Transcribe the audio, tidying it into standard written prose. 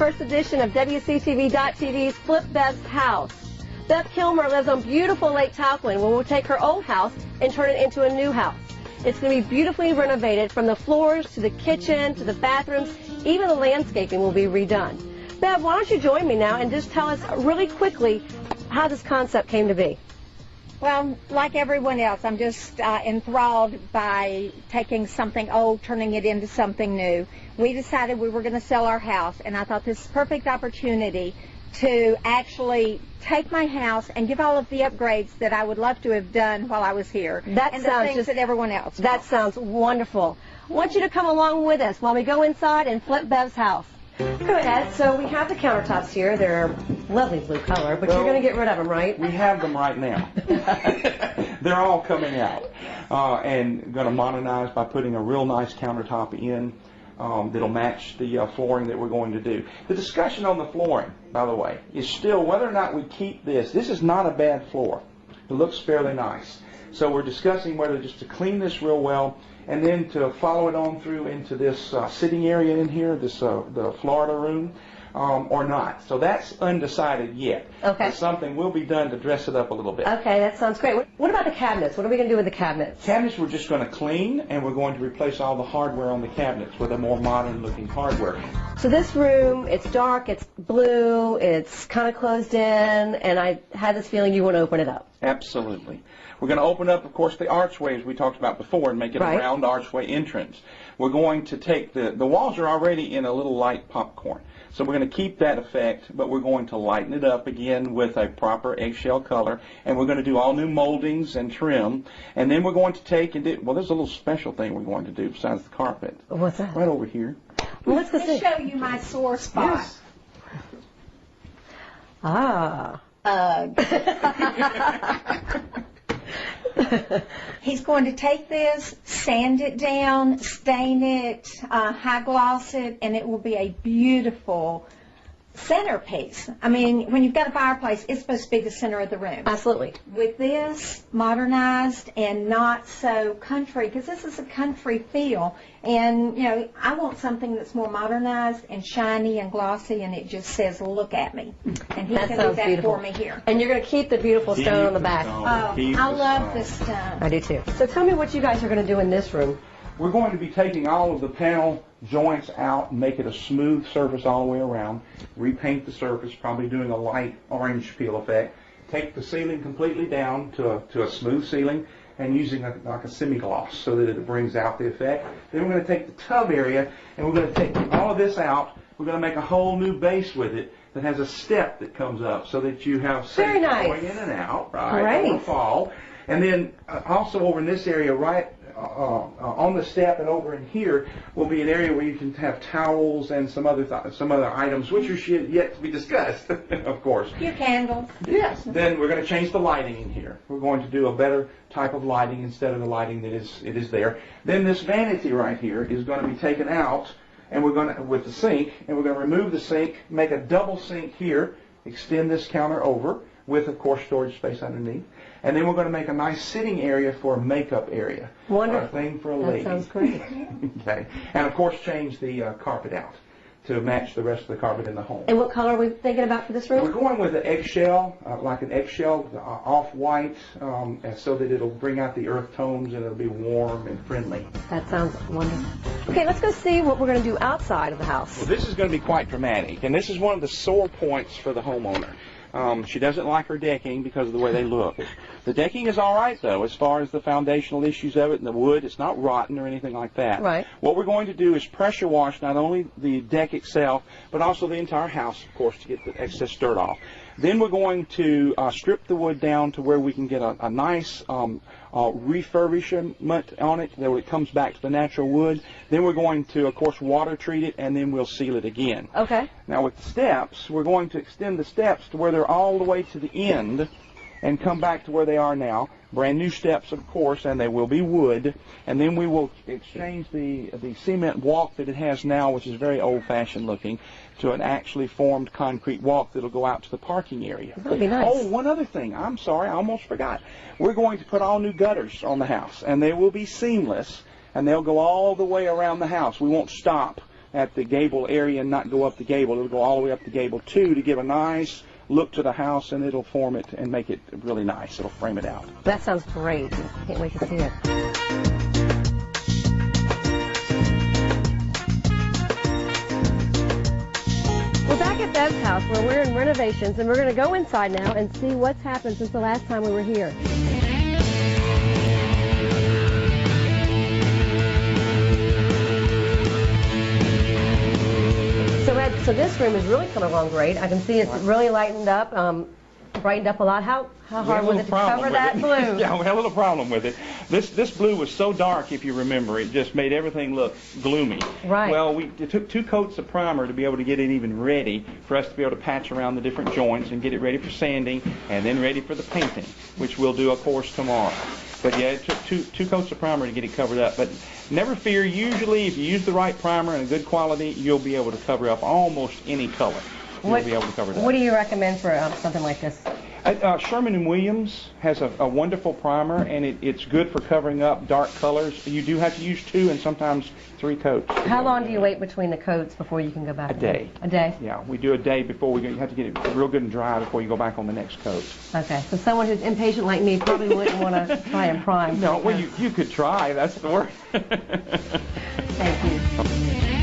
first edition of WCTV.TV's Flip BEV'S House. Bev Kilmer lives on beautiful Lake Tarquin, where we'll take her old house and turn it into a new house. It's going to be beautifully renovated from the floors to the kitchen to the bathrooms. Even the landscaping will be redone. Bev, why don't you join me now and just tell us really quickly how this concept came to be. Well, like everyone else, I'm just enthralled by taking something old, turning it into something new. We decided we were going to sell our house, and I thought this is a perfect opportunity to actually take my house and give all of the upgrades that I would love to have done while I was here. That sounds that everyone else. That sounds wonderful. I want you to come along with us while we go inside and flip Bev's house. Go ahead. So we have the countertops here. They're lovely blue color, but you're going to get rid of them, right? We have them right now. They're all coming out and going to modernize by putting a real nice countertop in that'll match the flooring that we're going to do. The discussion on the flooring, by the way, is still whether or not we keep this. This is not a bad floor. It looks fairly nice. So we're discussing whether just to clean this real well and then to follow it on through into this sitting area in here, this the Florida room, or not. So that's undecided yet. Okay. But something will be done to dress it up a little bit. Okay, that sounds great. What about the cabinets? What are we going to do with the cabinets? Cabinets we're just going to clean, and we're going to replace all the hardware on the cabinets with a more modern-looking hardware. So this room, it's dark, it's blue, it's kind of closed in, and I had this feeling you want to open it up. Absolutely. We're going to open up, of course, the archway, as we talked about before, and make it a round archway entrance. We're going to take the walls are already in a little light popcorn. So we're going to keep that effect, but we're going to lighten it up again with a proper eggshell color, and we're going to do all new moldings and trim, and then we're going to take and do, well, there's a little special thing we're going to do besides the carpet. What's that? Right over here. Well, let's go see. Show you my sore spot. Yes. Ah. He's going to take this, sand it down, stain it, high gloss it, and it will be a beautiful centerpiece. I mean, when you've got a fireplace, it's supposed to be the center of the room. Absolutely. With this, modernized and not so country, because this is a country feel. And, you know, I want something that's more modernized and shiny and glossy, and it just says, look at me. And he can do that for me here. And you're going to keep the beautiful stone on the back. Oh, I love the stone. I do too. So tell me what you guys are going to do in this room. We're going to be taking all of the panel joints out and make it a smooth surface all the way around. Repaint the surface, probably doing a light orange peel effect. Take the ceiling completely down to a smooth ceiling and using like a semi-gloss so that it brings out the effect. Then we're going to take the tub area and we're going to take all of this out. We're going to make a whole new base with it that has a step that comes up so that you have Very nice. going in and out, right, in the fall. And then also over in this area, right on the step and over in here will be an area where you can have towels and some other items, which are yet to be discussed, of course. Your candles. Yes. Then we're going to change the lighting in here. We're going to do a better type of lighting instead of the lighting that is there. Then this vanity right here is going to be taken out, and we're going to with the sink, and we're going to remove the sink, make a double sink here, extend this counter over with, of course, storage space underneath. And then we're going to make a nice sitting area for a makeup area. Wonderful. A thing for a lady. That sounds great. Okay. And, of course, change the carpet out to match the rest of the carpet in the home. And what color are we thinking about for this room? We're going with an eggshell, like an eggshell, off-white, so that it'll bring out the earth tones and it'll be warm and friendly. That sounds wonderful. Okay, let's go see what we're going to do outside of the house. Well, this is going to be quite dramatic, and this is one of the sore points for the homeowner. She doesn't like her decking because of the way they look. The decking is all right, though, as far as the foundational issues of it, and the wood. It's not rotten or anything like that. Right. What we're going to do is pressure wash not only the deck itself, but also the entire house, of course, to get the excess dirt off. Then we're going to strip the wood down to where we can get a nice refurbishment on it, that it comes back to the natural wood. Then we're going to, of course, water treat it, and then we'll seal it again. Okay. Now with the steps, we're going to extend the steps to where they're all the way to the end and come back to where they are now. Brand new steps, of course, and they will be wood. And then we will exchange the cement walk that it has now, which is very old-fashioned looking, to an actually formed concrete walk that will go out to the parking area. That would be nice. Oh, one other thing. I'm sorry, I almost forgot. We're going to put all new gutters on the house, and they will be seamless, and they'll go all the way around the house. We won't stop at the gable area and not go up the gable. It'll go all the way up to gable 2 to give a nice look to the house, and it'll form it and make it really nice. It'll frame it out. That sounds great. Can't wait to see it. We're back at Bev's house where we're in renovations, and we're going to go inside now and see what's happened since the last time we were here. So Ed, so this room is really coming along great. I can see it's really lightened up, brightened up a lot. How hard was it to cover that blue? Yeah, we had a little problem with it. This blue was so dark, if you remember, it just made everything look gloomy. Right. Well, it took 2 coats of primer to be able to get it even ready for us to be able to patch around the different joints and get it ready for sanding and then ready for the painting, which we'll do, of course, tomorrow. But yeah, it took two coats of primer to get it covered up. But never fear, usually if you use the right primer and a good quality, you'll be able to cover up almost any color. You'll be able to cover it up. What do you recommend for something like this? Sherman & Williams has a wonderful primer, and it's good for covering up dark colors. You do have to use 2 and sometimes 3 coats. How long do you wait between the coats before you can go back? A day. A day? Yeah, we do a day before we go. You have to get it real good and dry before you go back on the next coat. Okay, so someone who's impatient like me probably wouldn't want to try and prime. No, well, you could try. That's the word. Thank you.